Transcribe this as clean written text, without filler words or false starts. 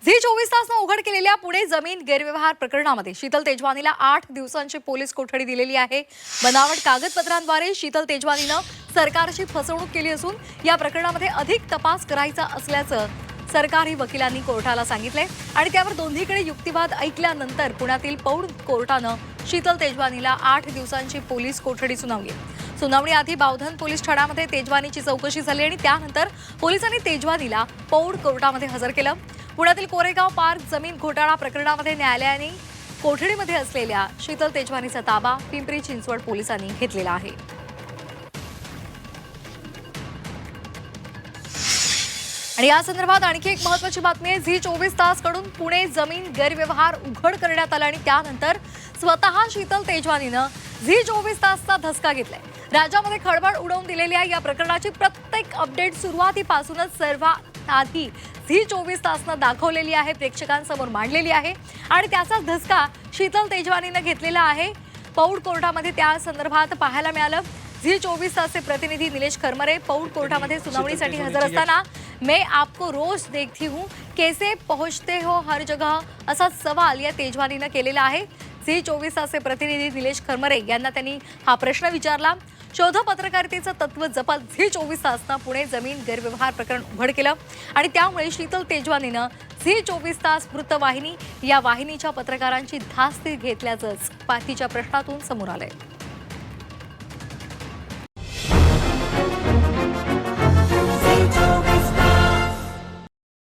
Zee 24 तासनं उघड केलेल्या पुणे जमीन गैरव्यवहार प्रकरणामध्ये शीतल तेजवानीला 8 दिवसांची पोलीस कोठडी दिलेली आहे। बनावट कागदपत्रांद्वारे शीतल तेजवानीनं सरकारची फसवणूक केली असून या प्रकरणामध्ये अधिक तपास करायचा असल्याचं सरकारी वकिलांनी कोर्टाला सांगितले आणि त्यावर दोन्हीकडे युक्तिवाद ऐकल्यानंतर पुण्यातील पौड कोर्टानं शीतल तेजवानीला 8 दिवसांची पोलीस कोठडी सुनावली। सुनावणीआधी बावधन पोलीस ठाण्यामध्ये तेजवानीची चौकशी झाली आणि त्यानंतर पोलिसांनी तेजवानीला पौड कोर्टामध्ये हजर केलं। पुण्यातील कोरेगाव पार्क जमीन घोटाळा प्रकरणामध्ये न्यायालयाने कोठडीमध्ये असलेल्या शीतल तेजवानीचा ताबा पिंपरी चिंचवड पोलिसांनी घेतलेला आहे। आणि या संदर्भात आणखी एक महत्त्वाची बातमी आहे। झी 24 तास कडून पुणे जमीन गैरव्यवहार उघड करण्यात आला आणि त्यानंतर स्वतः शीतल तेजवानीनं झी 24 तासचा धसका घेतलाय। राज्यामध्ये खळबळ उडवून दिलेल्या या प्रकरणाची प्रत्येक अपडेट सुरुवातीपासूनच सर्वात आधी झी 24 तासनं दाखवलेली आहे, प्रेक्षकांसमोर मांडलेली आहे आणि त्याचा धसका शीतल तेजवानीनं घेतलेला आहे। पौड कोर्टामध्ये त्या संदर्भात पाहायला मिळालं। झी 24 तासचे प्रतिनिधी निलेश खरमरे पौड कोर्टामध्ये सुनावणीसाठी हजर असताना मैं आपको रोज देखती हूं, कैसे पहुंचते हो हर जगह असा सवाल या तेजवानीनं केलेला आहे। झी 24 तासचे प्रतिनिधी निलेश खरमरे यांना त्यांनी हा प्रश्न विचारला। शोध पत्रकारितेचं तत्व जपत झी 24 तासनं पुणे जमीन गैरव्यवहार प्रकरण उघड केलं आणि त्यामुळे शीतल तेजवानीनं झी 24 तास वृत्तवाहिनी या वाहिनीच्या पत्रकारांची धास्ती घेतल्याचंच पाठीच्या प्रश्नातून समोर आलंय।